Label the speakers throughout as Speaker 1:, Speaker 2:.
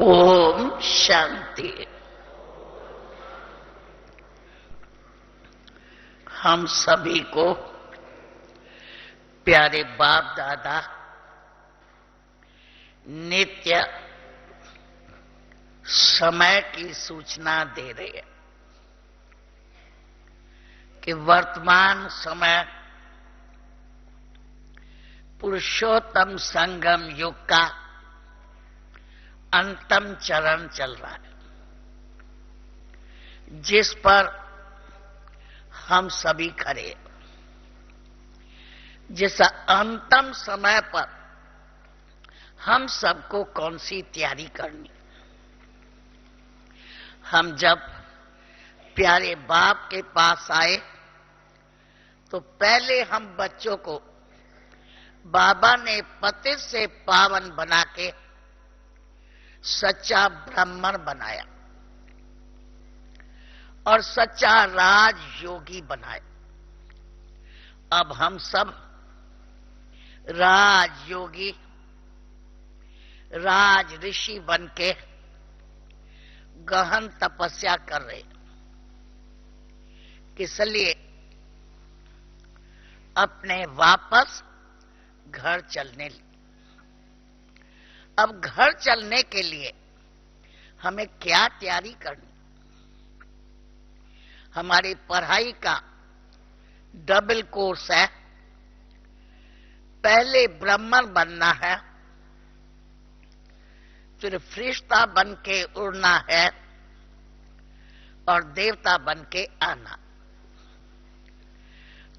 Speaker 1: ओम शांति। हम सभी को प्यारे बाप दादा नित्य समय की सूचना दे रहे हैं कि वर्तमान समय पुरुषोत्तम संगम युग का अंतिम चरण चल रहा है, जिस पर हम सभी खड़े हैं। जिस अंतिम समय पर हम सबको कौन सी तैयारी करनी। हम जब प्यारे बाप के पास आए तो पहले हम बच्चों को बाबा ने पतित से पावन बना के सच्चा ब्राह्मण बनाया और सच्चा राज योगी बनाया। अब हम सब राज योगी राज ऋषि बन के गहन तपस्या कर रहे, इसलिए अपने वापस घर चलने। अब घर चलने के लिए हमें क्या तैयारी करनी। हमारी पढ़ाई का डबल कोर्स है। पहले ब्राह्मण बनना है, फिर फरिश्ता बन के उड़ना है और देवता बन के आना।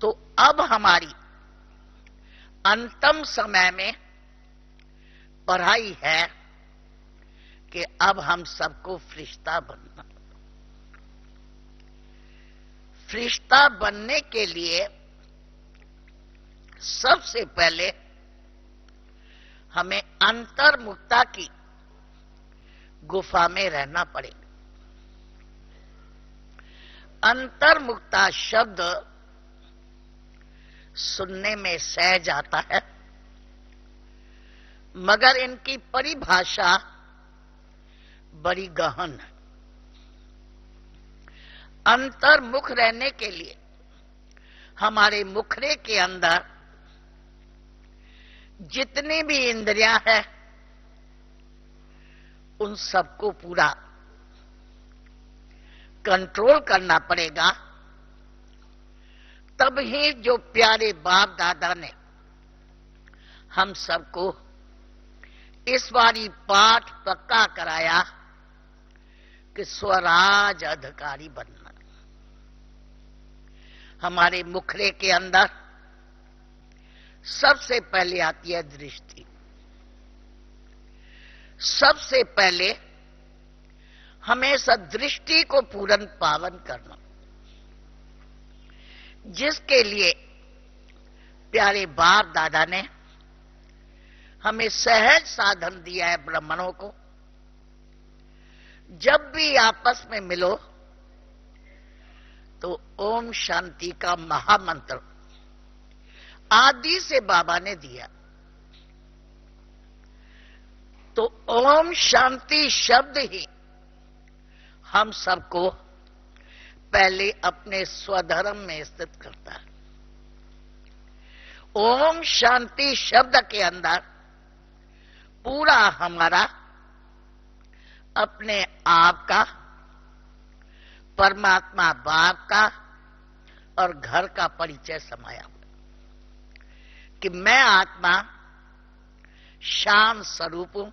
Speaker 1: तो अब हमारी अंतिम समय में पढ़ाई है कि अब हम सबको फरिश्ता बनना। फरिश्ता बनने के लिए सबसे पहले हमें अंतर्मुक्ता की गुफा में रहना पड़ेगा। अंतर्मुक्ता शब्द सुनने में सहज आता है, मगर इनकी परिभाषा बड़ी गहन है। अंतर्मुख रहने के लिए हमारे मुखरे के अंदर जितनी भी इंद्रियां हैं उन सबको पूरा कंट्रोल करना पड़ेगा। तब ही जो प्यारे बाप दादा ने हम सबको इस बारी पाठ पक्का कराया कि स्वराज अधिकारी बनना। हमारे मुखरे के अंदर सबसे पहले आती है दृष्टि। सबसे पहले हमेशा दृष्टि को पूर्ण पावन करना, जिसके लिए प्यारे बाप दादा ने हमें सहज साधन दिया है। ब्राह्मणों को जब भी आपस में मिलो तो ओम शांति का महामंत्र आदि से बाबा ने दिया। तो ओम शांति शब्द ही हम सबको पहले अपने स्वधर्म में स्थित करता है। ओम शांति शब्द के अंदर पूरा हमारा अपने आप का, परमात्मा बाप का और घर का परिचय समाया हुआ कि मैं आत्मा शांत स्वरूप हूं,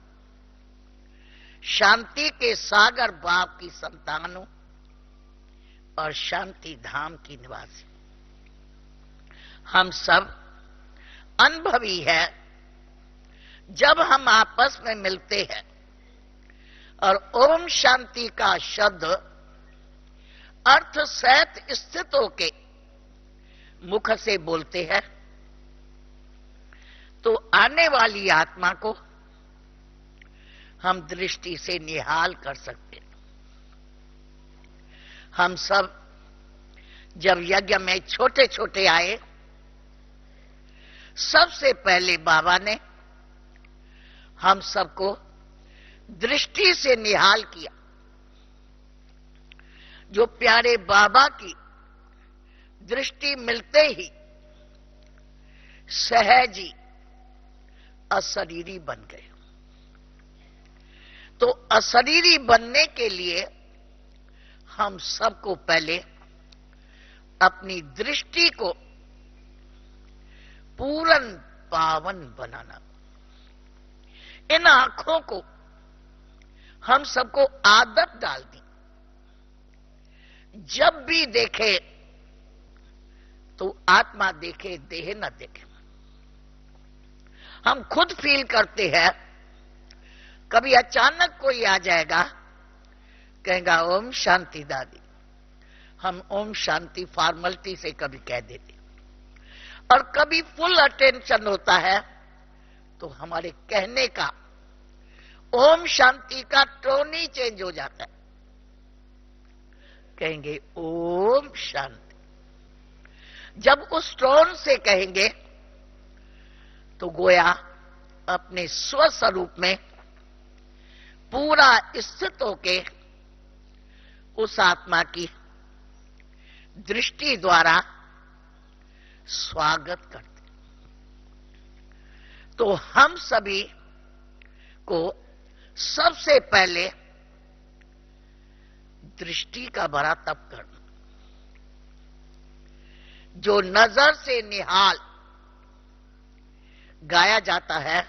Speaker 1: शांति के सागर बाप की संतान हूं और शांति धाम की निवासी। हम सब अनुभवी है। जब हम आपस में मिलते हैं और ओम शांति का शब्द अर्थ सहित स्थितों के मुख से बोलते हैं तो आने वाली आत्मा को हम दृष्टि से निहाल कर सकते हैं। हम सब जब यज्ञ में छोटे छोटे आए, सबसे पहले बाबा ने हम सबको दृष्टि से निहाल किया। जो प्यारे बाबा की दृष्टि मिलते ही सहजी अशरीरी बन गए। तो अशरीरी बनने के लिए हम सबको पहले अपनी दृष्टि को पूर्ण पावन बनाना। इन आंखों को हम सबको आदत डाल दी, जब भी देखे तो आत्मा देखे, देह न देखे। हम खुद फील करते हैं, कभी अचानक कोई आ जाएगा, कहेगा ओम शांति दादी। हम ओम शांति फॉर्मेलिटी से कभी कह देते, और कभी फुल अटेंशन होता है तो हमारे कहने का ओम शांति का टोन ही चेंज हो जाता है। कहेंगे ओम शांति। जब उस टोन से कहेंगे तो गोया अपने स्वस्वरूप में पूरा स्थित होके उस आत्मा की दृष्टि द्वारा स्वागत करते। तो हम सभी को सबसे पहले दृष्टि का भरा तप करना। जो नजर से निहाल गाया जाता है,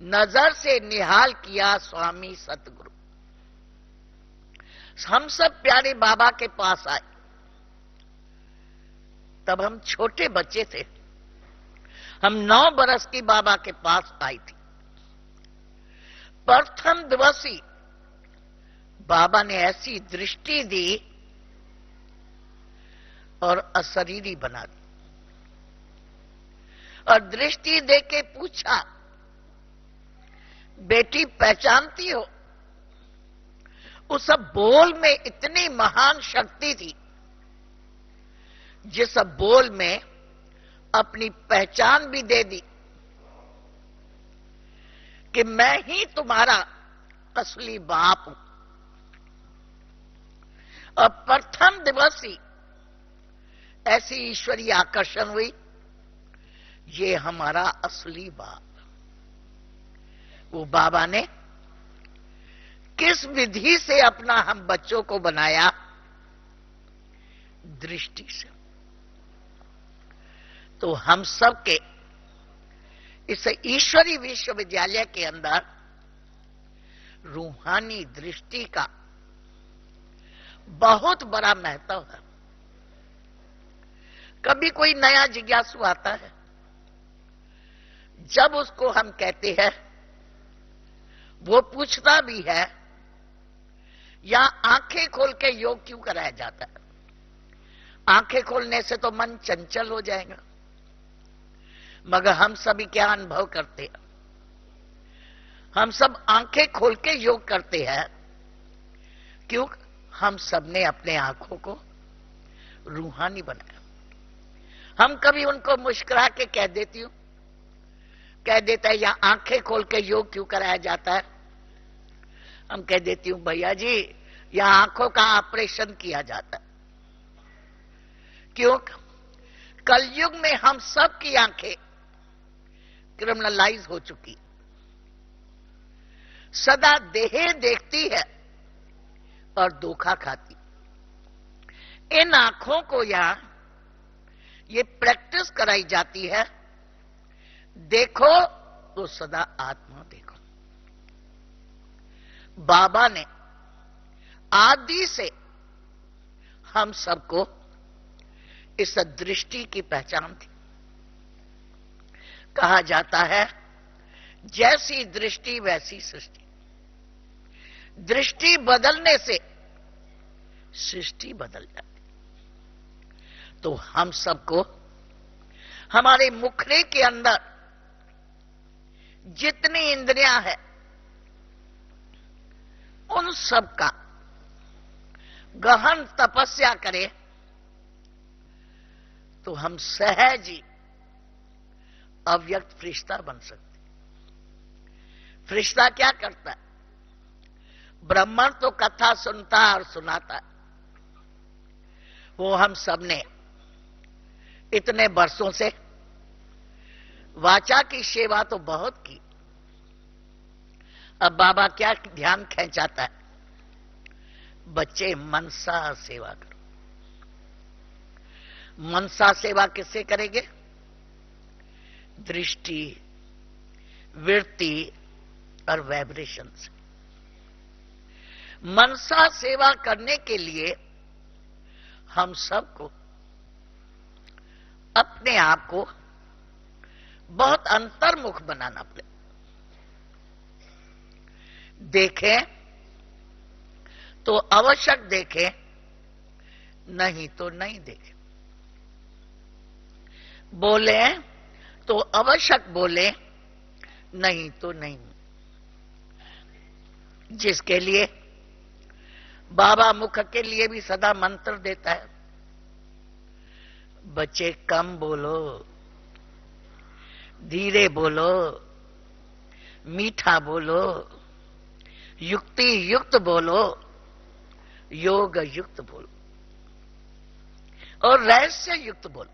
Speaker 1: नजर से निहाल किया स्वामी सतगुरु। हम सब प्यारे बाबा के पास आए, तब हम छोटे बच्चे थे। हम 9 बरस की बाबा के पास आई थी। प्रथम दिवस ही बाबा ने ऐसी दृष्टि दी और अशरीरी बना दी, और दृष्टि देके पूछा, बेटी पहचानती हो? उस बोल में इतनी महान शक्ति थी, जिस बोल में अपनी पहचान भी दे दी कि मैं ही तुम्हारा असली बाप हूं। और प्रथम दिवस ही ऐसी ईश्वरीय आकर्षण हुई, ये हमारा असली बाप। वो बाबा ने किस विधि से अपना हम बच्चों को बनाया? दृष्टि से। तो हम सबके इस ईश्वरी विश्वविद्यालय के अंदर रूहानी दृष्टि का बहुत बड़ा महत्व है। कभी कोई नया जिज्ञासु आता है, जब उसको हम कहते हैं, वो पूछता भी है, या आंखें खोल के योग क्यों कराया जाता है? आंखें खोलने से तो मन चंचल हो जाएगा। मगर हम सभी क्या अनुभव करते हैं? हम सब आंखें खोल के योग करते हैं। क्यों? हम सब ने अपने आंखों को रूहानी बनाया। हम कभी उनको मुस्कुरा के कह देता है, या आंखें खोल के योग क्यों कराया जाता है? हम कह देती हूं, भैया जी यहां आंखों का ऑपरेशन किया जाता है। क्यों? कलयुग में हम सब की आंखें क्रिमिनलाइज हो चुकी, सदा देह देखती है और धोखा खाती। इन आंखों को यहां ये प्रैक्टिस कराई जाती है, देखो तो सदा आत्मा देखो। बाबा ने आदि से हम सबको इस दृष्टि की पहचान थी। कहा जाता है, जैसी दृष्टि वैसी सृष्टि। दृष्टि बदलने से सृष्टि बदल जाती। तो हम सबको हमारे मुखड़े के अंदर जितनी इंद्रियां हैं, उन सब का गहन तपस्या करें तो हम सहज ही अव्यक्त फरिश्ता बन सकते। फरिश्ता क्या करता है? ब्राह्मण तो कथा सुनता और सुनाता, वो हम सबने इतने वर्षों से वाचा की सेवा तो बहुत की। अब बाबा क्या ध्यान खींचाता है, बच्चे मनसा सेवा करो। मनसा सेवा किससे करेंगे? दृष्टि, वृत्ति और वाइब्रेशन से। मनसा सेवा करने के लिए हम सबको अपने आप को बहुत अंतर्मुख बनाना पड़े। देखें तो आवश्यक देखें, नहीं तो नहीं देखें। बोले तो आवश्यक बोले, नहीं तो नहीं। जिसके लिए बाबा मुख के लिए भी सदा मंत्र देता है, बच्चे कम बोलो, धीरे बोलो, मीठा बोलो, युक्ति युक्त बोलो, योग युक्त बोलो और रहस्य युक्त बोलो।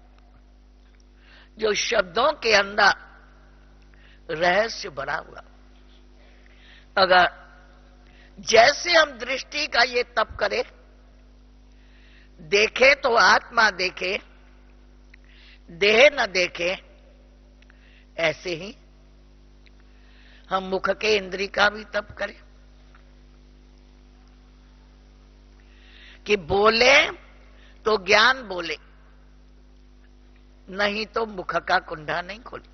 Speaker 1: जो शब्दों के अंदर रहस्य भरा हुआ, अगर जैसे हम दृष्टि का ये तप करें, देखे तो आत्मा देखे, देह न देखे, ऐसे ही हम मुख के इंद्री का भी तप करें कि बोले तो ज्ञान बोले, नहीं तो मुख का कुंडा नहीं खोले।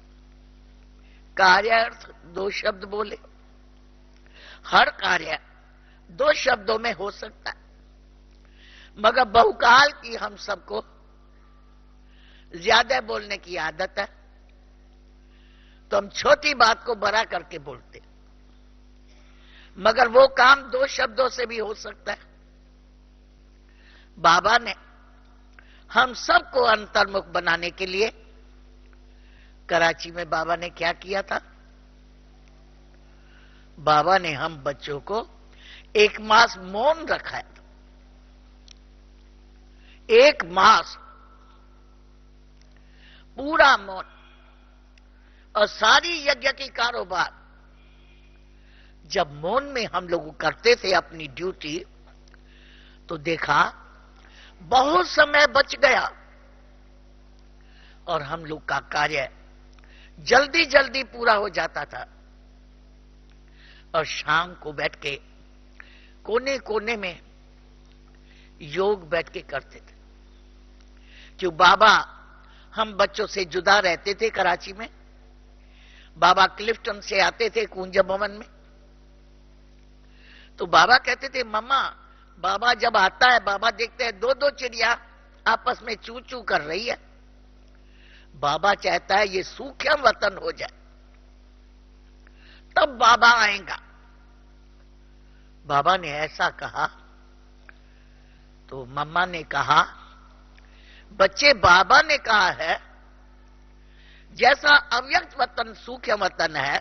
Speaker 1: कार्यार्थ दो शब्द बोले, हर कार्य दो शब्दों में हो सकता है, मगर बहुकाल की हम सबको ज्यादा बोलने की आदत है, तो हम छोटी बात को बड़ा करके बोलते, मगर वो काम दो शब्दों से भी हो सकता है। बाबा ने हम सबको अंतर्मुख बनाने के लिए कराची में बाबा ने क्या किया था? बाबा ने हम बच्चों को एक मास मौन रखा था। एक मास पूरा मौन, और सारी यज्ञ की कारोबार जब मौन में हम लोग करते थे अपनी ड्यूटी, तो देखा बहुत समय बच गया और हम लोग का कार्य जल्दी जल्दी पूरा हो जाता था। और शाम को बैठ के कोने कोने में योग बैठ के करते थे। क्यों? बाबा हम बच्चों से जुदा रहते थे कराची में, बाबा क्लिफ्टन से आते थे कुंज भवन में, तो बाबा कहते थे मम्मा, बाबा जब आता है बाबा देखते हैं दो दो चिड़िया आपस में चू चू कर रही है, बाबा चाहता है ये सूक्ष्म वतन हो जाए, तब बाबा आएगा। बाबा ने ऐसा कहा तो मम्मा ने कहा, बच्चे बाबा ने कहा है जैसा अव्यक्त वतन सूक्ष्म वतन है,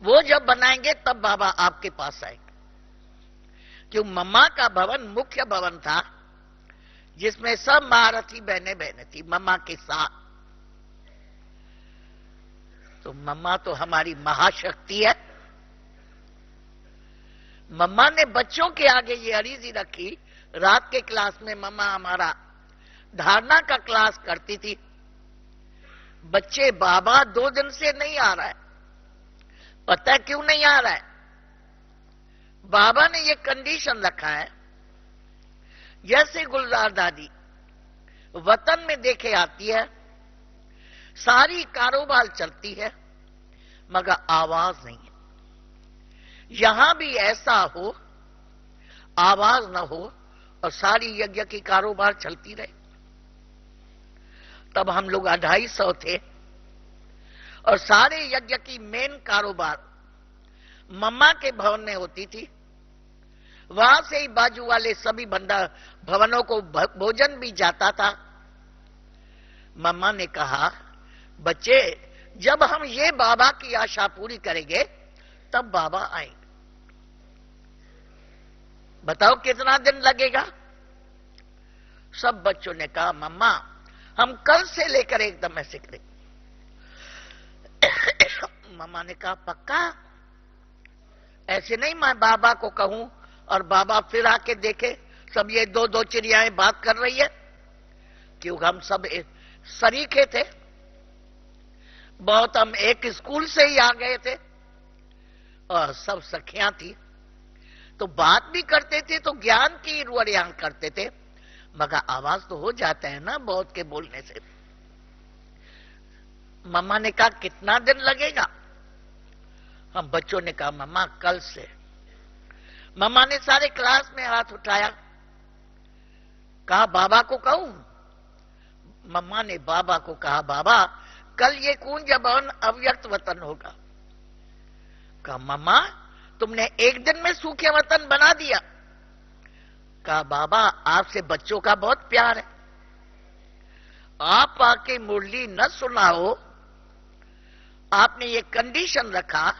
Speaker 1: वो जब बनाएंगे तब बाबा आपके पास आएंगे। क्यों? मम्मा का भवन मुख्य भवन था जिसमें सब महारथी बहने बहने थी मम्मा के साथ। तो मम्मा तो हमारी महाशक्ति है। मम्मा ने बच्चों के आगे ये अर्जी रखी, रात के क्लास में मम्मा हमारा धारणा का क्लास करती थी, बच्चे बाबा 2 दिन से नहीं आ रहा है, पता है क्यों नहीं आ रहा है? बाबा ने ये कंडीशन रखा है, जैसे गुलजार दादी वतन में देखे आती है, सारी कारोबार चलती है मगर आवाज नहीं है। यहां भी ऐसा हो, आवाज न हो और सारी यज्ञ की कारोबार चलती रहे। तब हम लोग 250 थे और सारे यज्ञ की मेन कारोबार मम्मा के भवन में होती थी। वहां से ही बाजू वाले सभी भवनों को भोजन भी जाता था। मम्मा ने कहा, बच्चे जब हम ये बाबा की आशा पूरी करेंगे तब बाबा आएंगे। बताओ कितना दिन लगेगा? सब बच्चों ने कहा मम्मा हम कल से लेकर एकदम ऐसे करेंगे। मम्मा ने कहा पक्का? ऐसे नहीं मैं बाबा को कहूं और बाबा फिर आके देखे सब ये दो दो चिड़ियाएं बात कर रही है, क्योंकि हम सब सरीखे थे, बहुत हम एक स्कूल से ही आ गए थे और सब सखियां थी, तो बात भी करते थे तो ज्ञान की रुआरियां करते थे, मगर आवाज तो हो जाता है ना बहुत के बोलने से। मम्मा ने कहा कितना दिन लगेगा? हम बच्चों ने कहा मम्मा कल से। मम्मा ने सारे क्लास में हाथ उठाया, कहा बाबा को कहूं? मम्मा ने बाबा को कहा बाबा कल ये कूंज भवन अव्यक्त वतन होगा। कहा मम्मा तुमने एक दिन में सूखे वतन बना दिया। कहा बाबा आपसे बच्चों का बहुत प्यार है, आप आके मुरली न सुनाओ, आपने ये कंडीशन रखा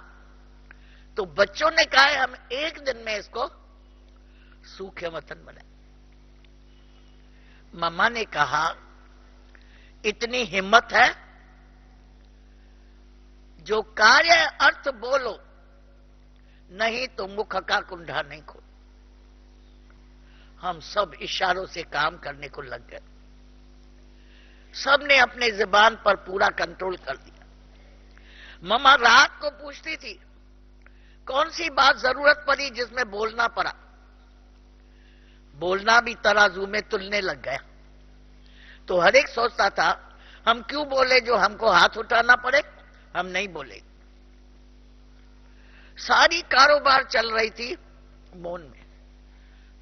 Speaker 1: तो बच्चों ने कहा हम एक दिन में इसको सूखे वतन बनाए। मम्मा ने कहा इतनी हिम्मत है, जो कार्य अर्थ बोलो, नहीं तो मुख का कुंडा नहीं खोलो। हम सब इशारों से काम करने को लग गए, सबने अपने जुबान पर पूरा कंट्रोल कर दिया। मम्मा रात को पूछती थी कौन सी बात जरूरत पड़ी जिसमें बोलना पड़ा, बोलना भी तराजू में तुलने लग गया। तो हर एक सोचता था हम क्यों बोले जो हमको हाथ उठाना पड़े, हम नहीं बोले। सारी कारोबार चल रही थी मौन में।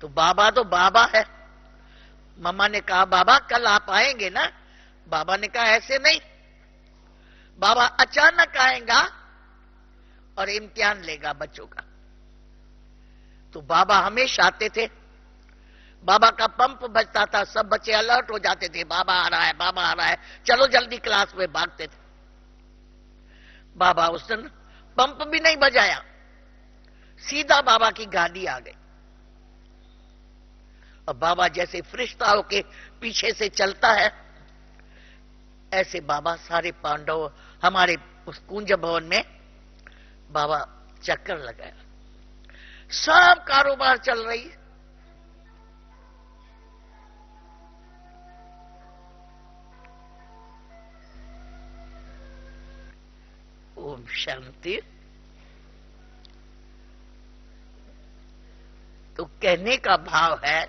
Speaker 1: तो बाबा है। मम्मा ने कहा बाबा कल आप आएंगे ना? बाबा ने कहा ऐसे नहीं, बाबा अचानक आएगा और इम्तिहान लेगा बच्चों का। तो बाबा हमेशा आते थे, बाबा का पंप बजता था, सब बच्चे अलर्ट हो जाते थे, बाबा आ रहा है बाबा आ रहा है, चलो जल्दी क्लास में भागते थे। बाबा उस दिन पंप भी नहीं बजाया, सीधा बाबा की गाड़ी आ गई और बाबा जैसे फरिश्ता होके पीछे से चलता है, ऐसे बाबा सारे पांडव हमारे उस कुंज भवन में बाबा चक्कर लगाया। सब कारोबार चल रही है। ओम शांति। तो कहने का भाव है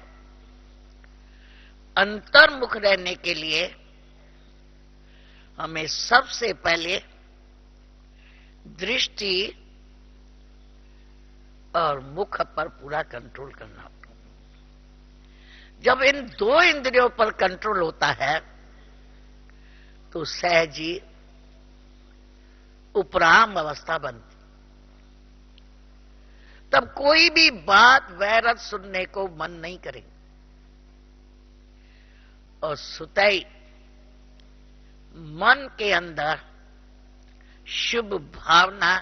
Speaker 1: अंतर्मुख रहने के लिए हमें सबसे पहले दृष्टि और मुख पर पूरा कंट्रोल करना होगा। जब इन दो इंद्रियों पर कंट्रोल होता है तो सहजी उपराम अवस्था बनती, तब कोई भी बात वैरत सुनने को मन नहीं करेंगे और सुतई मन के अंदर शुभ भावना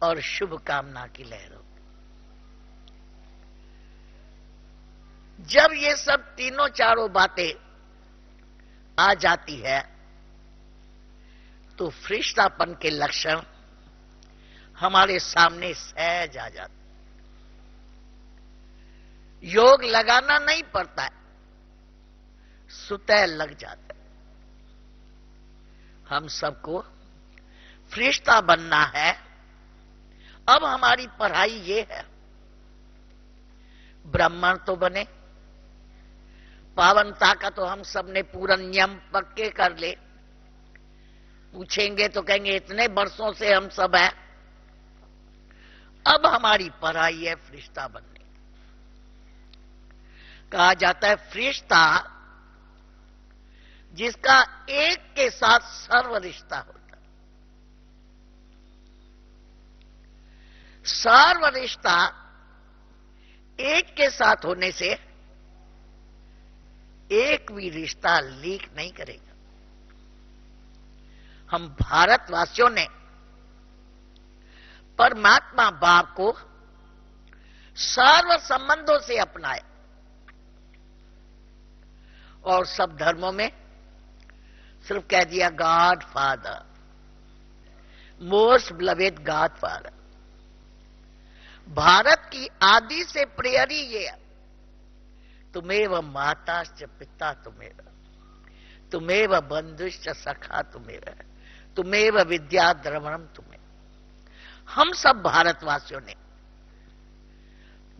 Speaker 1: और शुभ कामना की लहर होती। जब ये सब तीनों चारों बातें आ जाती है तो फरिश्तापन के लक्षण हमारे सामने सहज आ जाते। योग लगाना नहीं पड़ता है, सुतह लग जाता है। हम सबको फरिश्ता बनना है। अब हमारी पढ़ाई ये है, ब्राह्मण तो बने, पावनता का तो हम सब ने पूरा नियम पक्के कर ले। पूछेंगे तो कहेंगे इतने वर्षों से हम सब हैं। अब हमारी पढ़ाई है फरिश्ता बनने। कहा जाता है फरिश्ता जिसका एक के साथ सर्व रिश्ता होता है। सर्व रिश्ता एक के साथ होने से एक भी रिश्ता लीक नहीं करेगा। हम भारतवासियों ने परमात्मा बाप को सर्व संबंधों से अपनाया। और सब धर्मों में सिर्फ कह दिया God father, most beloved God father. Bharat की आदि से प्रेयर ही ये है, तुमेव माताश्च पिता तुमेव, तुमेव बंधुश्च सखा तुमेव, तुमेव विद्या द्रवणम तुम्हें। हम सब भारतवासियों ने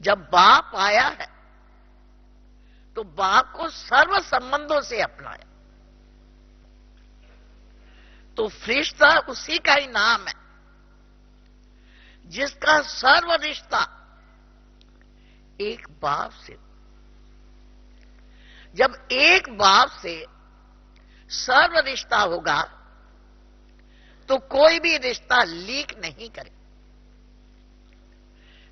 Speaker 1: जब बाप आया है तो बाप को सर्व संबंधों से अपनाया। तो फरिश्ता उसी का ही नाम है जिसका सर्व रिश्ता एक बाप से। जब एक बाप से सर्व रिश्ता होगा तो कोई भी रिश्ता लीक नहीं करे।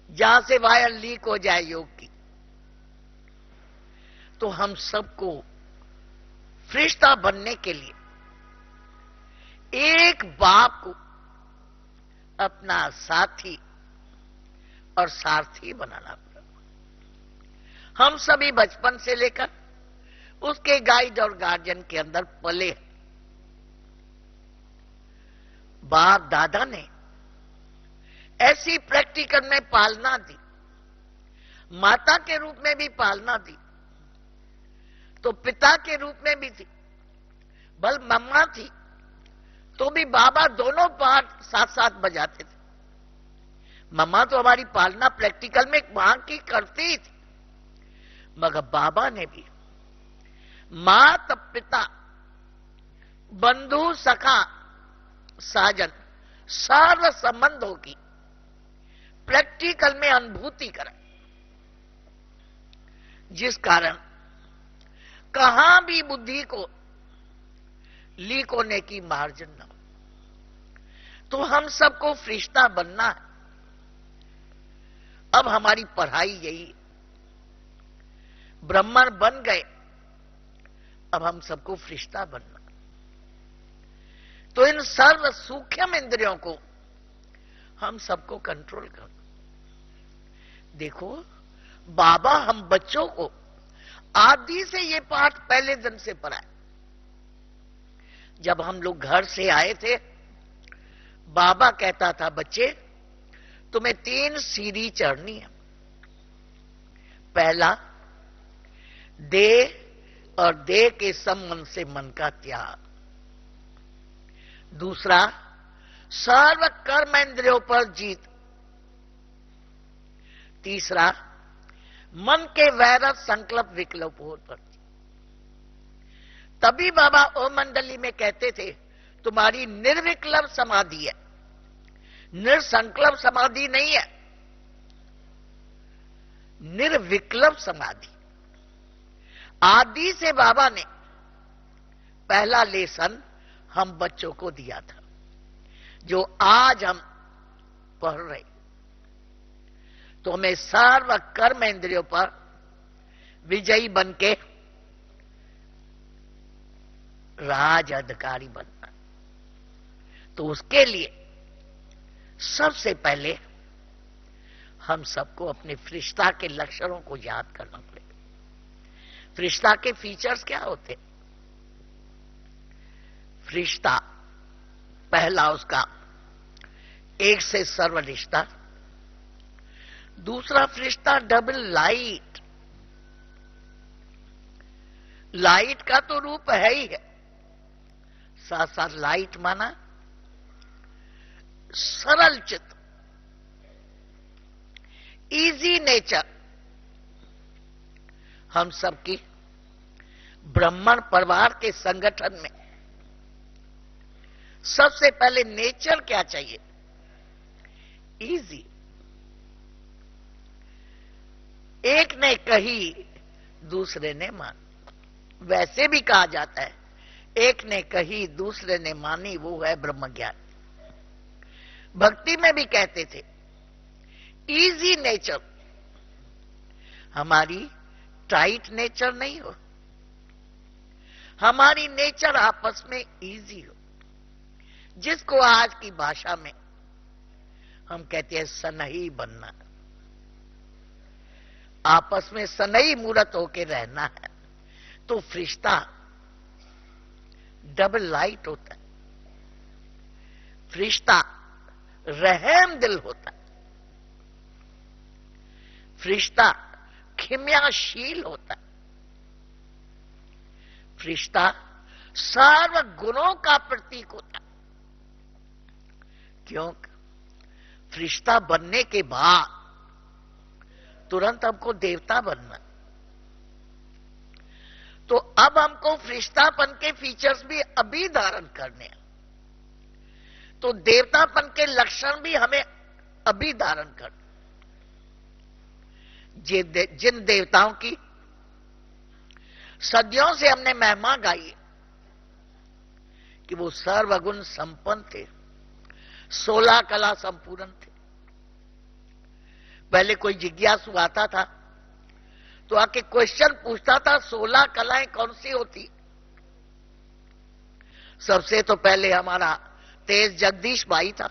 Speaker 1: जहां से वायर लीक हो जाए योग की, तो हम सबको फरिश्ता बनने के लिए एक बाप को अपना साथी और सारथी बनाना पड़ा। हम सभी बचपन से लेकर उसके गाइड और गार्जियन के अंदर पले हैं। बाप दादा ने ऐसी प्रैक्टिकल में पालना दी, माता के रूप में भी पालना दी, तो पिता के रूप में भी थी। बल मम्मा थी तो भी बाबा दोनों पार्ट साथ साथ बजाते थे। मम्मा तो हमारी पालना प्रैक्टिकल में मां की करती ही थी, मगर बाबा ने भी माता पिता बंधु सखा साजन सर्व संबंधों की प्रैक्टिकल में अनुभूति करा, जिस कारण कहां भी बुद्धि को लीक होने की मार्जिन न हो। तो हम सबको फरिश्ता बनना है। अब हमारी पढ़ाई यही है। ब्राह्मण बन गए, अब हम सबको फरिश्ता बनना। तो इन सर्व सूक्ष्म इंद्रियों को हम सबको कंट्रोल करना। देखो बाबा हम बच्चों को आदि से ये पाठ पहले दिन से पढ़ाए। जब हम लोग घर से आए थे, बाबा कहता था बच्चे तुम्हें 3 सीढ़ी चढ़नी है। पहला, देह और देह के संबंध से मन का त्याग। दूसरा, सर्व कर्म इंद्रियों पर जीत। तीसरा, मन के वैरत संकल्प विकल्पों पर। तभी बाबा ओम मंडली में कहते थे तुम्हारी निर्विकल्प समाधि है, निर्संकल्प समाधि नहीं है, निर्विकल्प समाधि। आदि से बाबा ने पहला लेसन हम बच्चों को दिया था, जो आज हम पढ़ रहे। तो हमें सर्व कर्म इंद्रियों पर विजयी बनके राज अधिकारी बनना। तो उसके लिए सबसे पहले हम सबको अपने फरिश्ता के लक्षणों को याद करना पड़ेगा। फरिश्ता के फीचर्स क्या होते? फरिश्ता पहला उसका एक से सर्व रिश्ता। दूसरा फरिश्ता डबल लाइट। लाइट का तो रूप है ही है, साथ साथ लाइट माना सरल चित्त, इजी नेचर। हम सबकी ब्राह्मण परिवार के संगठन में सबसे पहले नेचर क्या चाहिए? इजी। एक ने कही दूसरे ने मान। वैसे भी कहा जाता है एक ने कही दूसरे ने मानी, वो है ब्रह्म ज्ञान। भक्ति में भी कहते थे इजी नेचर। हमारी टाइट नेचर नहीं हो, हमारी नेचर आपस में इजी हो, जिसको आज की भाषा में हम कहते हैं सनही बनना। आपस में सनई मूरत होके रहना है, तो फरिश्ता डबल लाइट होता है, फरिश्ता रहम दिल होता है, फरिश्ता खिम्याशील होता है, फरिश्ता सर्व गुणों का प्रतीक होता है। क्यों? फरिश्ता बनने के बाद तुरंत हमको देवता बनना, तो अब हमको फरिश्तापन के फीचर्स भी अभी धारण करने हैं, तो देवतापन के लक्षण भी हमें अभी धारण करने। जिन देवताओं की सदियों से हमने महिमा गाई है कि वो सर्वगुण संपन्न थे, 16 कला संपूर्ण थे। पहले कोई जिज्ञासु आता था तो आके क्वेश्चन पूछता था 16 कलाएं कौन सी होती? सबसे तो पहले हमारा तेज जगदीश भाई था,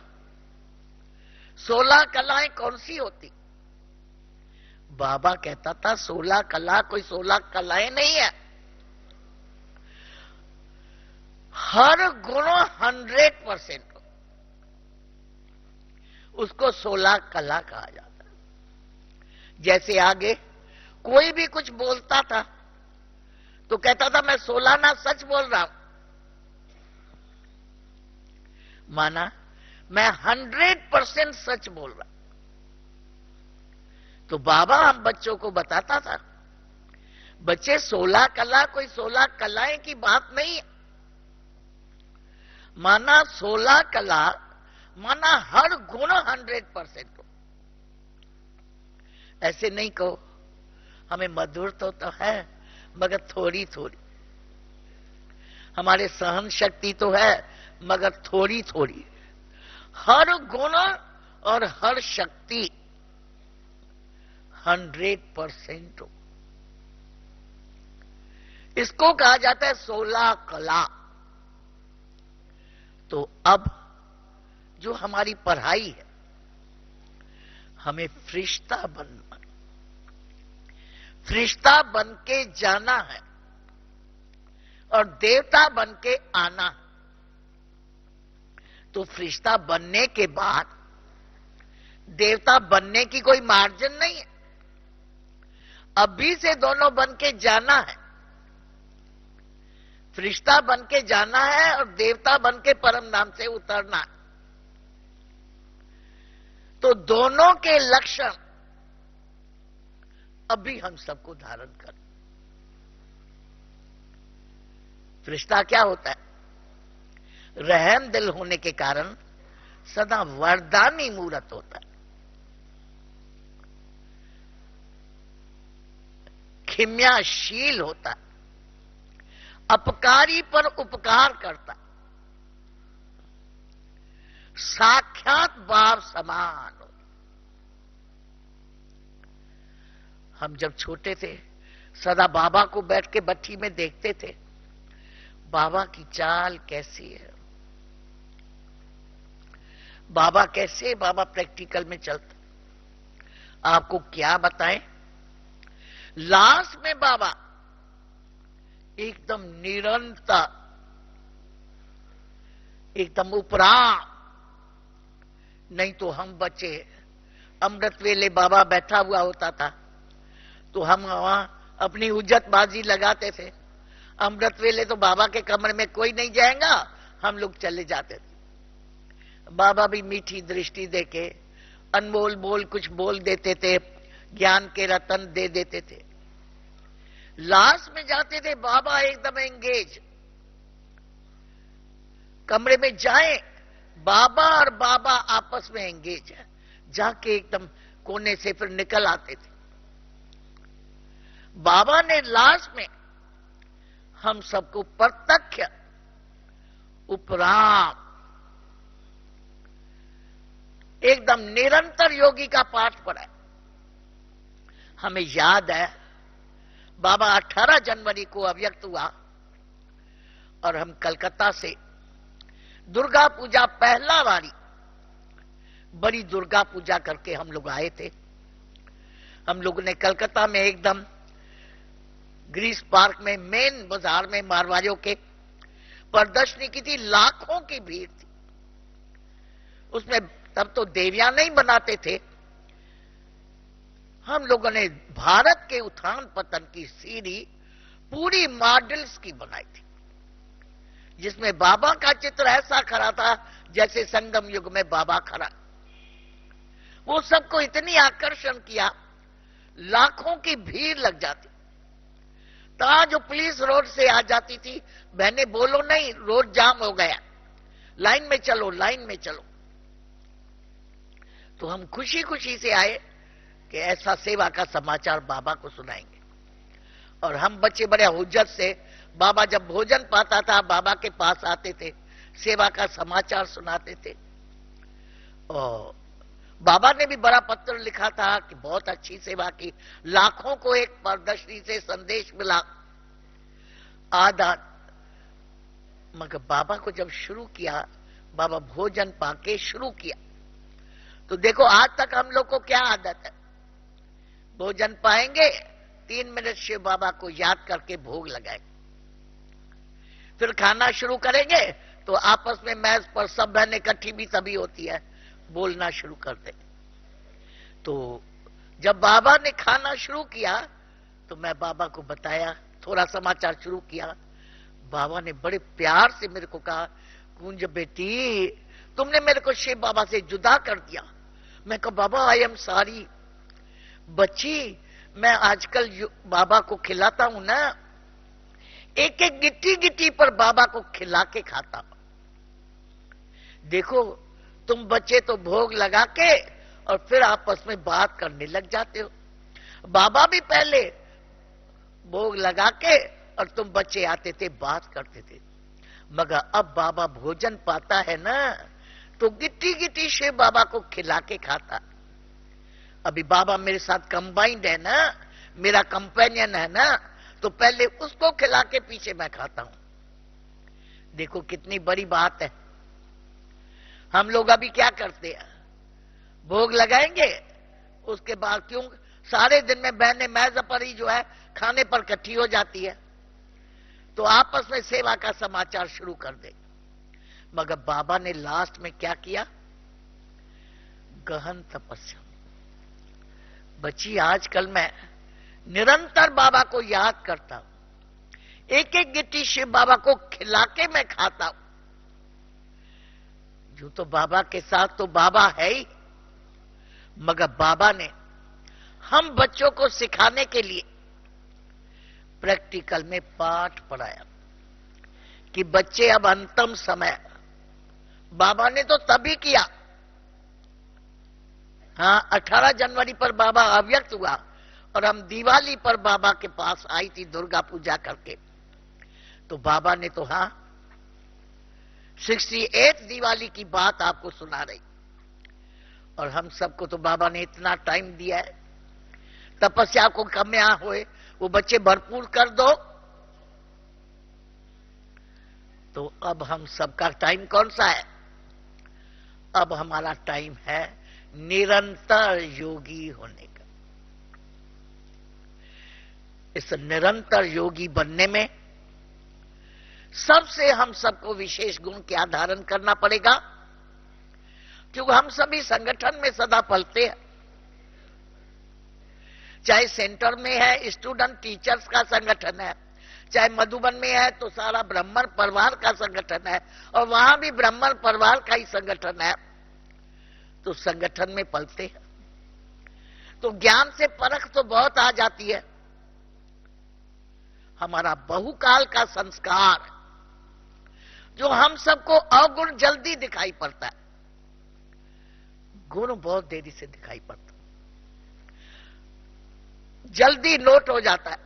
Speaker 1: 16 कलाएं कौन सी होती? बाबा कहता था 16 कला कोई 16 कलाएं नहीं है, हर गुण 100% उसको 16 कला कहा जाता है। जैसे आगे कोई भी कुछ बोलता था तो कहता था मैं 16 ना सच बोल रहा हूं, माना मैं 100% सच बोल रहा। तो बाबा हम बच्चों को बताता था, बच्चे 16 कला कोई 16 कलाएं की बात नहीं है, माना 16 कला माना हर गुण 100% हो। ऐसे नहीं कहो हमें मधुर तो है मगर थोड़ी थोड़ी, हमारे सहन शक्ति तो है मगर थोड़ी थोड़ी। हर गुण और हर शक्ति 100% हो, इसको कहा जाता है 16 कला। तो अब जो हमारी पढ़ाई है, हमें फरिश्ता बनना, फरिश्ता बन के जाना है और देवता बन के आना है। तो फरिश्ता बनने के बाद देवता बनने की कोई मार्जिन नहीं है, अभी से दोनों बन के जाना है। फरिश्ता बन के जाना है और देवता बन के परम धाम से उतरना है। तो दोनों के लक्षण अभी हम सबको धारण कर। फरिश्ता क्या होता है? रहम दिल होने के कारण सदा वरदानी मूरत होता है, खिम्याशील होता है, अपकारी पर उपकार करता, साक्षात बाप समान हो। हम जब छोटे थे सदा बाबा को बैठ के भट्ठी में देखते थे, बाबा की चाल कैसी है, बाबा कैसे, बाबा प्रैक्टिकल में चलता। आपको क्या बताएं, लास्ट में बाबा एकदम निरंतर, एकदम उपराम। नहीं तो हम बच्चे अमृत वेले बाबा बैठा हुआ होता था तो हम वहां अपनी हुज्जतबाजी लगाते थे। अमृत वेले तो बाबा के कमरे में कोई नहीं जाएगा, हम लोग चले जाते थे। बाबा भी मीठी दृष्टि देके अनमोल बोल कुछ बोल देते थे, ज्ञान के रतन दे देते थे। लास्ट में जाते थे बाबा एकदम एंगेज, कमरे में जाए बाबा और बाबा आपस में एंगेज है, जाके एकदम कोने से फिर निकल आते थे। बाबा ने लास्ट में हम सबको प्रत्यक्ष उपराम एकदम निरंतर योगी का पाठ पढ़ाया। हमें याद है बाबा 18 जनवरी को अव्यक्त हुआ और हम कलकत्ता से दुर्गा पूजा पहला बारी बड़ी दुर्गा पूजा करके हम लोग आए थे। हम लोगों ने कलकत्ता में एकदम ग्रीस पार्क में मेन बाजार में मारवाड़ियों के प्रदर्शनी की थी, लाखों की भीड़ थी उसमें। तब तो देवियां नहीं बनाते थे, हम लोगों ने भारत के उत्थान पतन की सीढ़ी पूरी मॉडल्स की बनाई थी, जिसमें बाबा का चित्र ऐसा खड़ा था जैसे संगम युग में बाबा खड़ा। वो सबको इतनी आकर्षण किया, लाखों की भीड़ लग जाती। ता जो पुलिस रोड से आ जाती थी, बहने बोलो नहीं, रोड जाम हो गया, लाइन में चलो, लाइन में चलो। तो हम खुशी खुशी से आए कि ऐसा सेवा का समाचार बाबा को सुनाएंगे। और हम बच्चे बड़े हुज्जत से, बाबा जब भोजन पाता था बाबा के पास आते थे, सेवा का समाचार सुनाते थे। और बाबा ने भी बड़ा पत्र लिखा था कि बहुत अच्छी सेवा की, लाखों को एक प्रदर्शनी से संदेश मिला। आधा मगर बाबा को जब शुरू किया, बाबा भोजन पाके शुरू किया, तो देखो आज तक हम लोग को क्या आदत है, भोजन पाएंगे 3 मिनट शिव बाबा को याद करके भोग लगाएंगे, फिर खाना शुरू करेंगे तो आपस में मैच पर सब बहनें इकट्ठी भी तभी होती है, बोलना शुरू कर दे। तो जब बाबा ने खाना शुरू किया तो मैं बाबा को बताया, थोड़ा समाचार शुरू किया। बाबा ने बड़े प्यार से मेरे को कहा, कुंज बेटी तुमने मेरे को शिव बाबा से जुदा कर दिया। मैं कहा बाबा आई एम सॉरी। बच्ची मैं आजकल बाबा को खिलाता हूं ना, एक एक गिट्टी गिट्टी पर बाबा को खिला के खाता हूं। देखो तुम बच्चे तो भोग लगा के और फिर आपस में बात करने लग जाते हो, बाबा भी पहले भोग लगा के और तुम बच्चे आते थे बात करते थे, मगर अब बाबा भोजन पाता है ना तो गिट्टी गिट्टी शिव बाबा को खिला के खाता। अभी बाबा मेरे साथ कंबाइंड है ना, मेरा कंपेनियन है ना, तो पहले उसको खिला के पीछे मैं खाता हूं। देखो कितनी बड़ी बात है। हम लोग अभी क्या करते हैं, भोग लगाएंगे, उसके बाद क्यों सारे दिन में बहनें मैज़ पर ही जो है खाने पर इकट्ठी हो जाती है, तो आपस में सेवा का समाचार शुरू कर दे। मगर बाबा ने लास्ट में क्या किया, गहन तपस्या। बच्ची आजकल मैं निरंतर बाबा को याद करता हूं, एक एक गिट्टी शिव बाबा को खिला के मैं खाता हूं। जो तो बाबा के साथ तो बाबा है ही, मगर बाबा ने हम बच्चों को सिखाने के लिए प्रैक्टिकल में पाठ पढ़ाया कि बच्चे अब अंतिम समय, बाबा ने तो तभी किया। हाँ 18 जनवरी पर बाबा अव्यक्त हुआ और हम दिवाली पर बाबा के पास आई थी दुर्गा पूजा करके, तो बाबा ने तो हाँ 68 दिवाली की बात आपको सुना रही। और हम सबको तो बाबा ने इतना टाइम दिया है, तपस्या को कम यहां हुए वो बच्चे भरपूर कर दो। तो अब हम सबका टाइम कौन सा है, अब हमारा टाइम है निरंतर योगी होने का। इस निरंतर योगी बनने में सबसे हम सबको विशेष गुण क्या धारण करना पड़ेगा, क्योंकि हम सभी संगठन में सदा पलते हैं। चाहे सेंटर में है स्टूडेंट टीचर्स का संगठन है, चाहे मधुबन में है तो सारा ब्राह्मण परिवार का संगठन है, और वहां भी ब्राह्मण परिवार का ही संगठन है, तो संगठन में पलते हैं। तो ज्ञान से परख तो बहुत आ जाती है। हमारा बहुकाल का संस्कार जो हम सबको अवगुण जल्दी दिखाई पड़ता है, गुण बहुत देरी से दिखाई पड़ता, जल्दी नोट हो जाता है।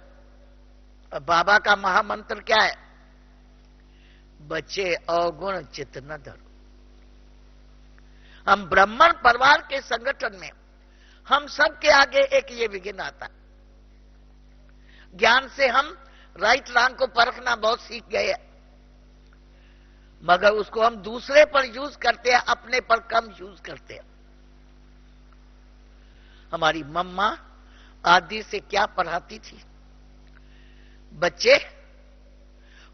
Speaker 1: और बाबा का महामंत्र क्या है, बच्चे अवगुण चित्त न धरो। हम ब्राह्मण परिवार के संगठन में हम सबके आगे एक ये विघ्न आता है। ज्ञान से हम राइट रॉन्ग को परखना बहुत सीख गए हैं, मगर उसको हम दूसरे पर यूज करते हैं, अपने पर कम यूज करते हैं। हमारी मम्मा आदि से क्या पढ़ाती थी? बच्चे,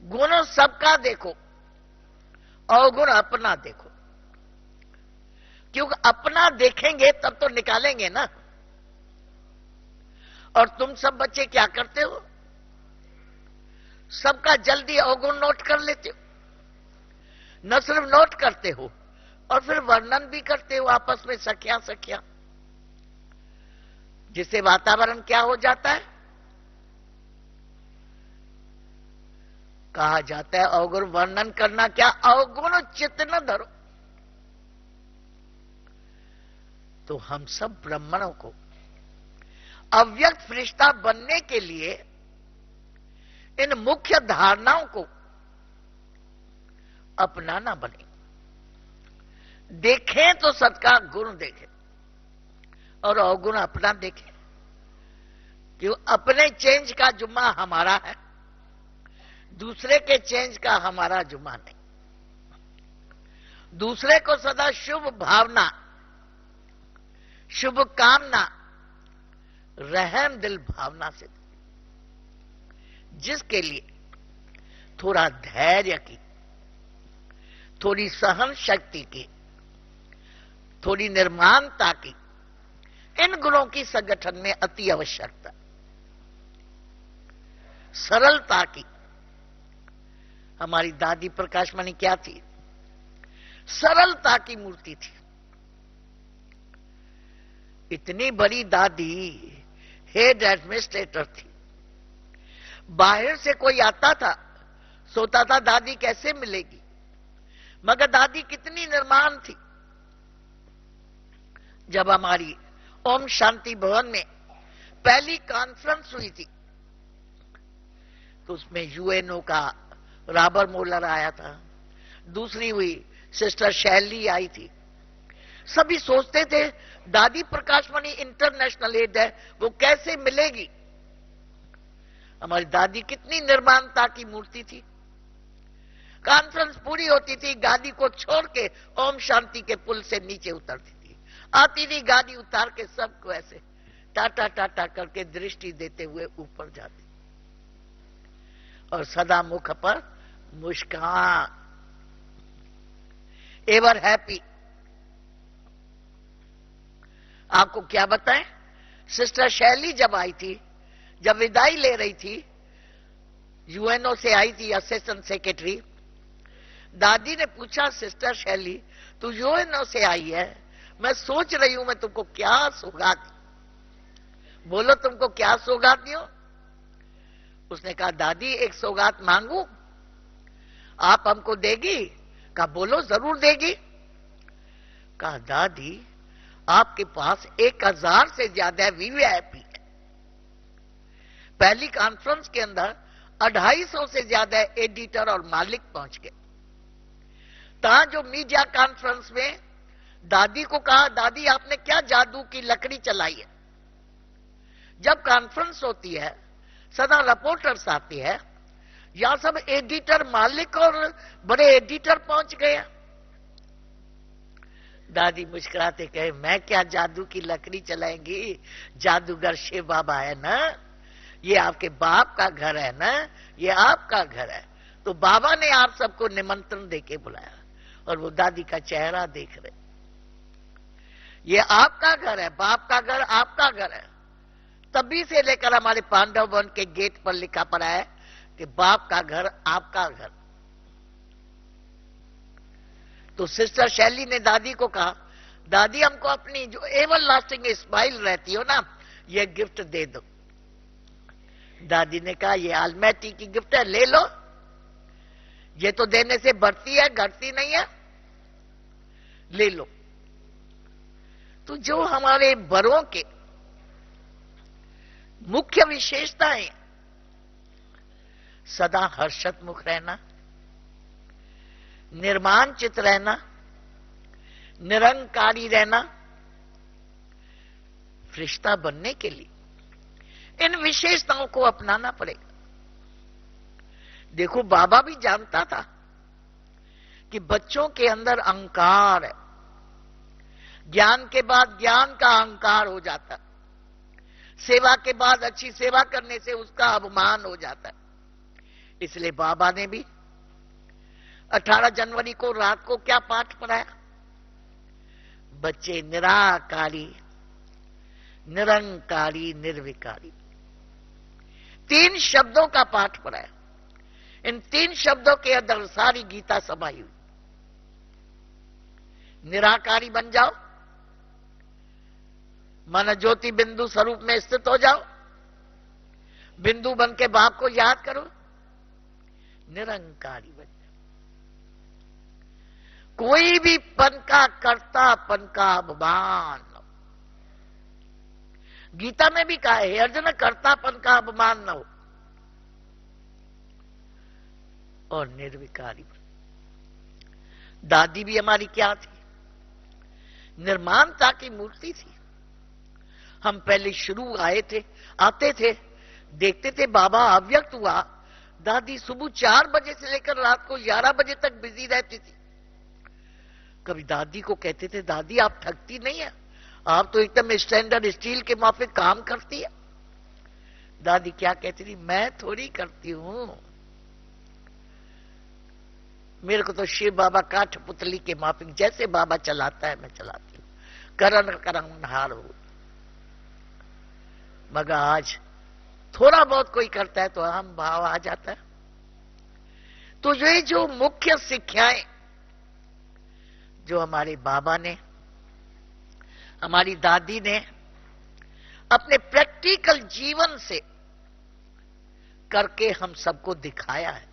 Speaker 1: गुण सबका देखो, अवगुण अपना देखो। क्योंकि अपना देखेंगे तब तो निकालेंगे ना। और तुम सब बच्चे क्या करते हो? सबका जल्दी अवगुण नोट कर लेते हो। न सिर्फ नोट करते हो और फिर वर्णन भी करते हो आपस में, सखिया सखिया, जिससे वातावरण क्या हो जाता है? कहा जाता है अवगुण वर्णन करना क्या, अवगुण चित्त न धरो। तो हम सब ब्राह्मणों को अव्यक्त फरिश्ता बनने के लिए इन मुख्य धारणाओं को अपनाना बने। देखें तो सत्का गुण देखें और अवगुण अपना देखें। क्यों? अपने चेंज का जुम्मा हमारा है, दूसरे के चेंज का हमारा जुम्मा नहीं। दूसरे को सदा शुभ भावना, शुभ कामना, रहम दिल भावना से, जिसके लिए थोड़ा धैर्य की, थोड़ी सहन शक्ति की, थोड़ी निर्माणता की, इन गुणों की संगठन में अति आवश्यकता। सरलता की। हमारी दादी प्रकाशमणि क्या थी? सरलता की मूर्ति थी। इतनी बड़ी दादी हेड एडमिनिस्ट्रेटर थी। बाहर से कोई आता था, सोता था दादी कैसे मिलेगी, मगर दादी कितनी निर्माण थी। जब हमारी ओम शांति भवन में पहली कॉन्फ्रेंस हुई थी तो उसमें यूएनओ का रॉबर्ट मोलर आया था, दूसरी हुई सिस्टर शैली आई थी। सभी सोचते थे दादी प्रकाशमणि इंटरनेशनल एड है, वो कैसे मिलेगी। हमारी दादी कितनी निर्माणता की मूर्ति थी। कॉन्फ्रेंस पूरी होती थी, गाड़ी को छोड़ के ओम शांति के पुल से नीचे उतरती थी। आती थी गाड़ी उतार के सबको ऐसे टाटा टाटा करके दृष्टि देते हुए ऊपर जाती, और सदा मुख पर मुस्कान, एवर हैप्पी। आपको क्या बताएं, सिस्टर शैली जब आई थी, जब विदाई ले रही थी, यूएनओ से आई थी असिस्टेंट सेक्रेटरी, दादी ने पूछा सिस्टर शैली तू यूएनओ से आई है, मैं सोच रही हूं मैं तुमको क्या सौगात, बोलो तुमको क्या सौगात दियो। उसने कहा दादी एक सौगात मांगू, आप हमको देगी? कहा बोलो जरूर देगी। कहा दादी आपके पास 1000 से ज्यादा वीवीआईपी है। पहली कॉन्फ्रेंस के अंदर 250 से ज्यादा एडिटर और मालिक पहुंच गए। तहां जो मीडिया कॉन्फ्रेंस में दादी को कहा दादी आपने क्या जादू की लकड़ी चलाई है। जब कॉन्फ्रेंस होती है सदा रिपोर्टर्स आती है, यहां सब एडिटर मालिक और बड़े एडिटर पहुंच गए। दादी मुस्कुराते कहे मैं क्या जादू की लकड़ी चलाएंगी, जादूगर शिव बाबा है ना, ये आपके बाप का घर है ना, ये आपका घर है। तो बाबा ने आप सबको निमंत्रण देके बुलाया और वो दादी का चेहरा देख रहे, ये आपका घर है, बाप का घर आपका घर है। तभी से लेकर हमारे पांडव वन के गेट पर लिखा पड़ा है कि बाप का घर आपका घर। तो सिस्टर शैली ने दादी को कहा दादी हमको अपनी जो एवर लास्टिंग स्माइल रहती हो ना, ये गिफ्ट दे दो। दादी ने कहा ये आलमैटी की गिफ्ट है, ले लो, ये तो देने से बढ़ती है घटती नहीं है, ले लो। तो जो हमारे बड़ों के मुख्य विशेषताएं, सदा हर्षत मुख रहना, निर्माणचित रहना, निरंकारी रहना, फरिश्ता बनने के लिए इन विशेषताओं को अपनाना पड़ेगा। देखो बाबा भी जानता था कि बच्चों के अंदर अहंकार है, ज्ञान के बाद ज्ञान का अहंकार हो जाता, सेवा के बाद अच्छी सेवा करने से उसका अपमान हो जाता है। इसलिए बाबा ने भी 18 जनवरी को रात को क्या पाठ पढ़ाया? बच्चे निराकारी, निरंकारी, निर्विकारी, 3 शब्दों का पाठ पढ़ाया। इन 3 शब्दों के अंदर सारी गीता समाई हुई। निराकारी बन जाओ, मन ज्योति बिंदु स्वरूप में स्थित हो जाओ, बिंदु बन के बाप को याद करो, निरंकारी बन जाओ। कोई भी पन का कर्ता, पन का अपमान। गीता में भी कहा है अर्जुन, कर्तापन का अपमान न हो और निर्विकारी बन। दादी भी हमारी क्या थी? निर्माणता की मूर्ति थी। हम पहले शुरू आते थे, देखते थे बाबा अव्यक्त हुआ। दादी सुबह 4 बजे से लेकर रात को 11 बजे तक बिजी रहती थी। कभी दादी को कहते थे, दादी आप थकती नहीं है? आप तो एकदम स्टैंडर्ड स्टील के माफिक काम करती है। दादी क्या कहती थी, मैं थोड़ी करती हूं, मेरे को तो शिव बाबा काठपुतली के माफिक जैसे बाबा चलाता है मैं चलाती हूं, करण करणहार हो। मगर आज थोड़ा बहुत कोई करता है तो अहम भाव आ जाता है। तो ये जो मुख्य शिक्षाएं जो हमारे बाबा ने, हमारी दादी ने अपने प्रैक्टिकल जीवन से करके हम सबको दिखाया है।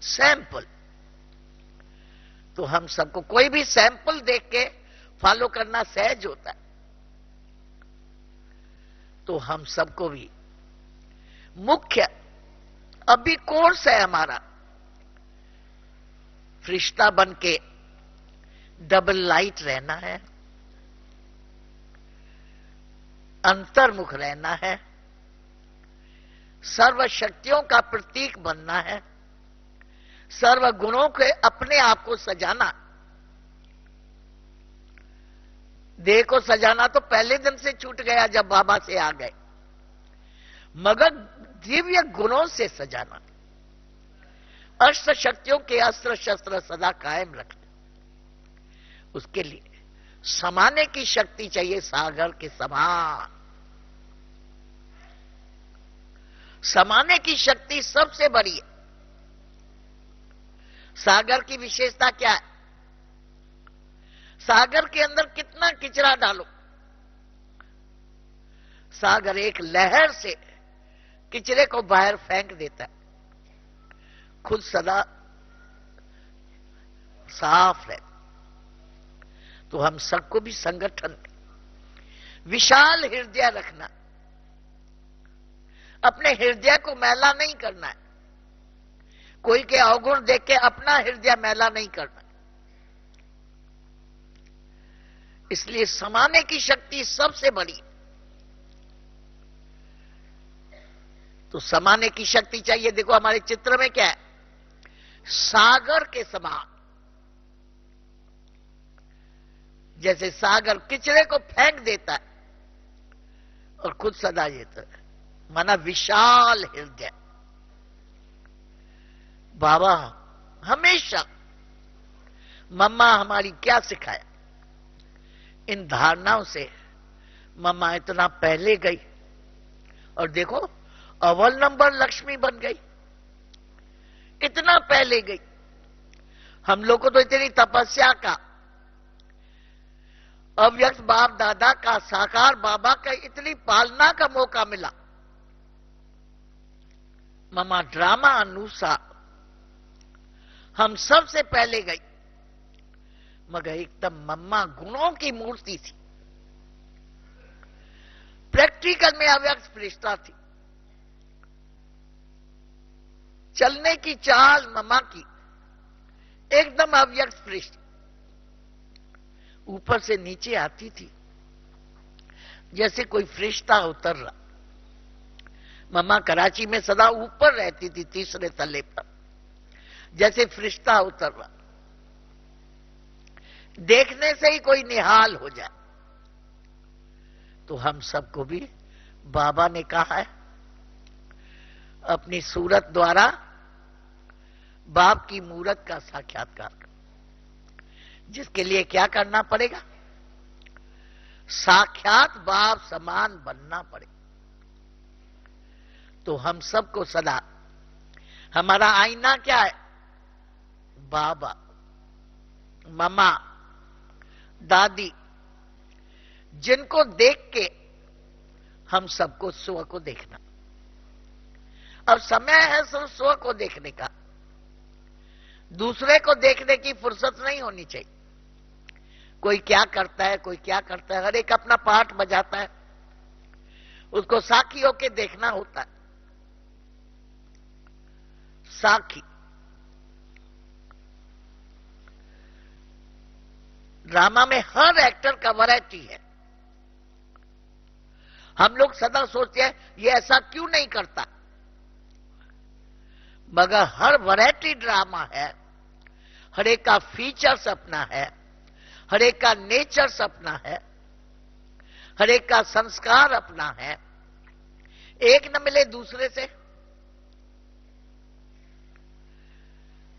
Speaker 1: सैंपल तो हम सबको कोई भी सैंपल देख के फॉलो करना सहज होता है। तो हम सबको भी मुख्य अभी कोर्स है हमारा, फरिश्ता बन के डबल लाइट रहना है, अंतर्मुख रहना है, सर्व शक्तियों का प्रतीक बनना है, सर्व गुणों के अपने आप को सजाना। देह को सजाना तो पहले दिन से छूट गया जब बाबा से आ गए, मगर दिव्य गुणों से सजाना, अष्ट शक्तियों के अस्त्र शस्त्र सदा कायम रखना। उसके लिए समाने की शक्ति चाहिए, सागर के समान। समाने की शक्ति सबसे बड़ी है। सागर की विशेषता क्या है? सागर के अंदर कितना किचरा डालो, सागर एक लहर से किचरे को बाहर फेंक देता है, खुद सदा साफ रहता। तो हम सबको भी संगठन में विशाल हृदय रखना, अपने हृदय को मैला नहीं करना है। कोई के अवगुण देख के अपना हृदय मैला नहीं करना। इसलिए समाने की शक्ति सबसे बड़ी। तो समाने की शक्ति चाहिए। देखो हमारे चित्र में क्या है, सागर के समान। जैसे सागर किचरे को फेंक देता है और खुद सदा देता है, माना विशाल हृदय। बाबा हमेशा मम्मा हमारी क्या सिखाया, इन धारणाओं से मम्मा इतना पहले गई और देखो अव्वल नंबर लक्ष्मी बन गई, इतना पहले गई। हम लोग को तो इतनी तपस्या का, अव्यक्त बाप दादा का, साकार बाबा का इतनी पालना का मौका मिला। मम्मा ड्रामा अनुसार हम सबसे पहले गई, मगर एकदम मम्मा गुणों की मूर्ति थी। प्रैक्टिकल में अव्यक्त फरिश्ता थी। चलने की चाल मम्मा की एकदम अव्यक्त फरिश्ता, ऊपर से नीचे आती थी जैसे कोई फरिश्ता उतर रहा। मम्मा कराची में सदा ऊपर रहती थी, तीसरे तले पर, जैसे फरिश्ता उतर रहा। देखने से ही कोई निहाल हो जाए। तो हम सबको भी बाबा ने कहा है अपनी सूरत द्वारा बाप की मूरत का साक्षात्कार कर, जिसके लिए क्या करना पड़ेगा? साक्षात बाप समान बनना पड़ेगा। तो हम सबको सदा हमारा आईना क्या है? बाबा, मम्मा, दादी, जिनको देख के हम सबको स्व को देखना। अब समय है सिर्फ स्व को देखने का, दूसरे को देखने की फुर्सत नहीं होनी चाहिए। कोई क्या करता है, कोई क्या करता है, हर एक अपना पाठ बजाता है, उसको साखी होके देखना होता है। साखी ड्रामा में हर एक्टर का वैरायटी है। हम लोग सदा सोचते हैं ये ऐसा क्यों नहीं करता, मगर हर वैरायटी ड्रामा है, हर एक का फीचर्स अपना है, हर एक का नेचर्स अपना है, हर एक का संस्कार अपना है, एक न मिले दूसरे से।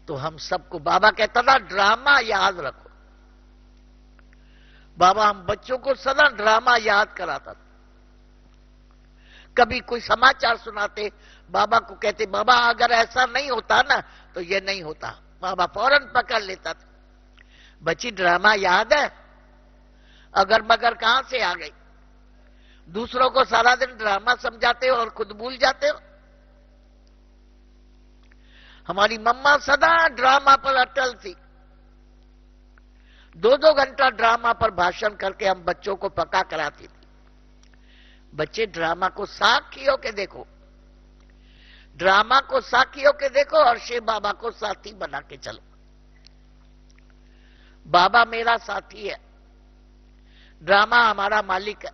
Speaker 1: तो हम सबको बाबा कहता था ड्रामा याद रखो। बाबा हम बच्चों को सदा ड्रामा याद कराता था। कभी कोई समाचार सुनाते, बाबा को कहते बाबा अगर ऐसा नहीं होता ना तो ये नहीं होता, बाबा फौरन पकड़ लेता था। बच्ची ड्रामा याद है? अगर मगर कहां से आ गई? दूसरों को सारा दिन ड्रामा समझाते हो और खुद भूल जाते हो। हमारी मम्मा सदा ड्रामा पर अटल थी। 2-2 घंटा ड्रामा पर भाषण करके हम बच्चों को पक्का कराती थी। बच्चे ड्रामा को साखी होके देखो, ड्रामा को साखी होके देखो और शिव बाबा को साथी बना के चलो। बाबा मेरा साथी है, ड्रामा हमारा मालिक है।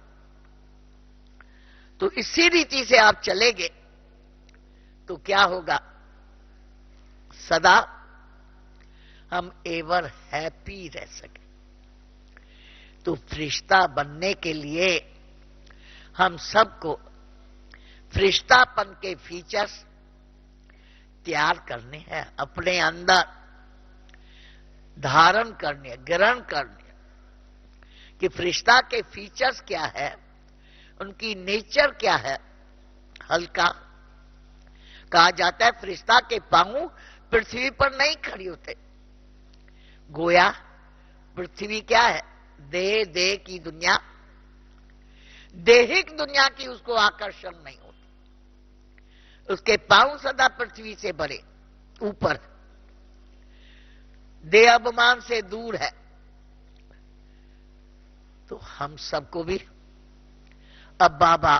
Speaker 1: तो इसी रीति से आप चलेंगे तो क्या होगा? सदा हम एवर हैप्पी रह सके। तो फरिश्ता बनने के लिए हम सबको फरिश्तापन के फीचर्स तैयार करने हैं, अपने अंदर धारण करने, ग्रहण करने कि फरिश्ता के फीचर्स क्या है, उनकी नेचर क्या है। हल्का कहा जाता है फरिश्ता के पांव पृथ्वी पर नहीं खड़ी होते। गोया पृथ्वी क्या है? देह की दुनिया, देहिक दुनिया की उसको आकर्षण नहीं होता। उसके पांव सदा पृथ्वी से बड़े ऊपर, देह अभिमान से दूर है। तो हम सबको भी अब बाबा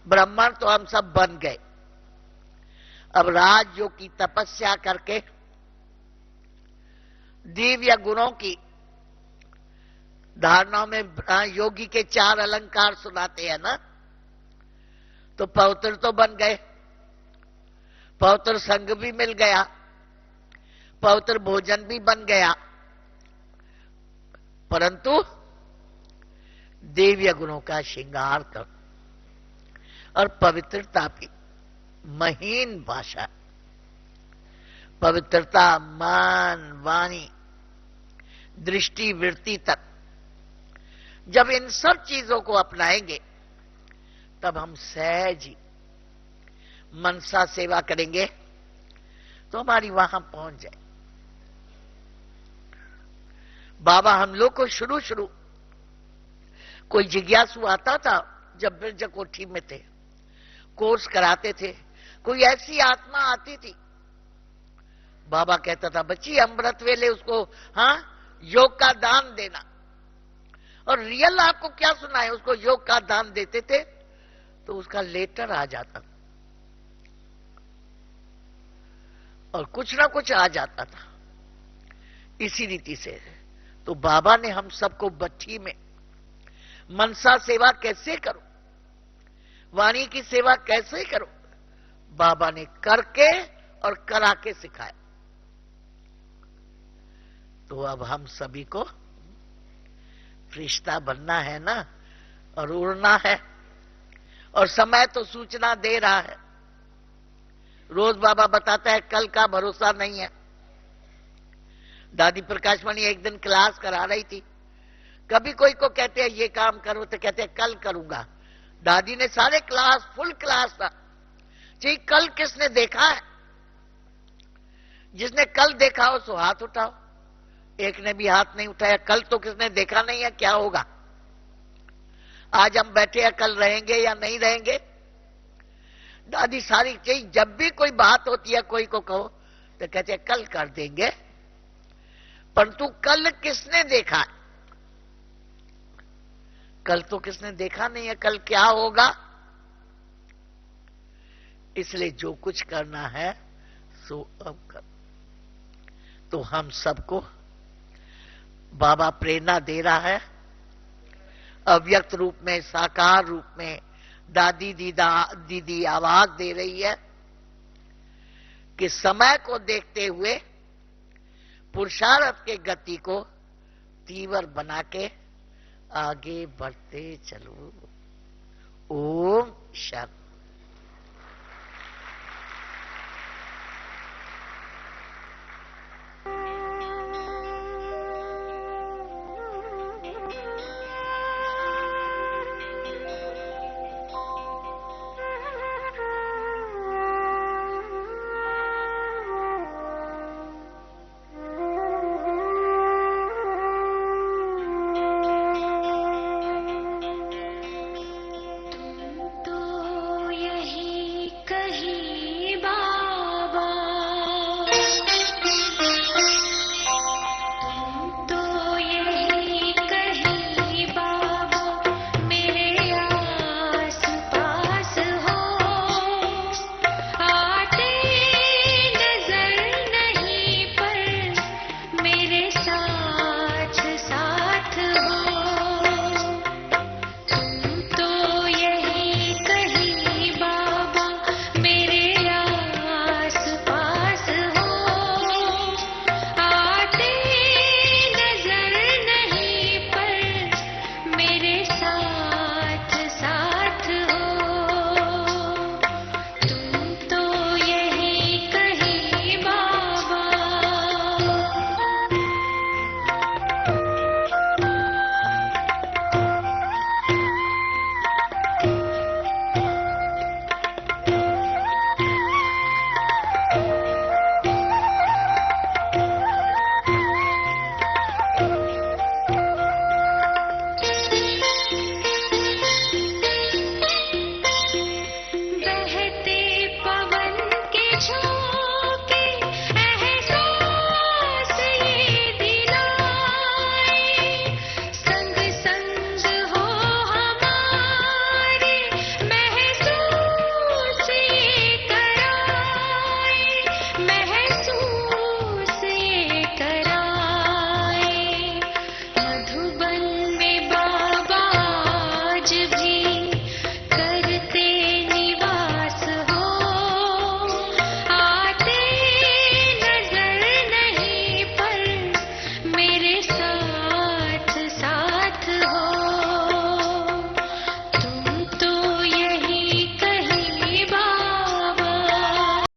Speaker 1: ब्राह्मण तो हम सब बन गए। अब राजयोग की तपस्या करके दिव्य गुणों की धारणाओं में योगी के 4 अलंकार सुनाते हैं ना, तो पवित्र तो बन गए, पवित्र संग भी मिल गया, पवित्र भोजन भी बन गया, परंतु दिव्य गुणों का श्रृंगार कर और पवित्रता की महीन भाषा, पवित्रता मन वाणी दृष्टि वृत्ति तक जब इन सब चीजों को अपनाएंगे तब हम सहज ही मनसा सेवा करेंगे तो हमारी वहां पहुंच जाए। बाबा हम लोग को शुरू कोई जिज्ञासु आता था जब ब्रज कोठी में थे, कोर्स कराते थे, कोई ऐसी आत्मा आती थी, बाबा कहता था बच्ची अमृत वेले उसको योग का दान देना। और रियल आपको क्या सुनाए, उसको योग का दान देते थे तो उसका लेटर आ जाता था और कुछ ना कुछ आ जाता था। इसी रीति से तो बाबा ने हम सबको भट्ठी में मनसा सेवा कैसे करो, वाणी की सेवा कैसे करो, बाबा ने करके और करा के सिखाया। तो अब हम सभी को फरिश्ता बनना है ना, और उड़ना है, और समय तो सूचना दे रहा है। रोज बाबा बताता है कल का भरोसा नहीं है। दादी प्रकाशमणि एक दिन क्लास करा रही थी, कभी कोई को कहते हैं ये काम करो तो कहते हैं कल करूंगा। दादी ने सारे क्लास, फुल क्लास था, जी कल किसने देखा है? जिसने कल देखा हो सो हाथ उठाओ। एक ने भी हाथ नहीं उठाया। कल तो किसने देखा नहीं है, क्या होगा? आज हम बैठे हैं, कल रहेंगे या नहीं रहेंगे? दादी सारी चीज, जब भी कोई बात होती है कोई को कहो तो कहते हैं कल कर देंगे, परंतु कल किसने देखा है? कल तो किसने देखा नहीं है, कल क्या होगा? इसलिए जो कुछ करना है सो अब कर। तो हम सबको बाबा प्रेरणा दे रहा है, अव्यक्त रूप में, साकार रूप में दादी दीदी आवाज दे रही है कि समय को देखते हुए पुरुषार्थ के गति को तीव्र बना के आगे बढ़ते चलो। ओम शांति।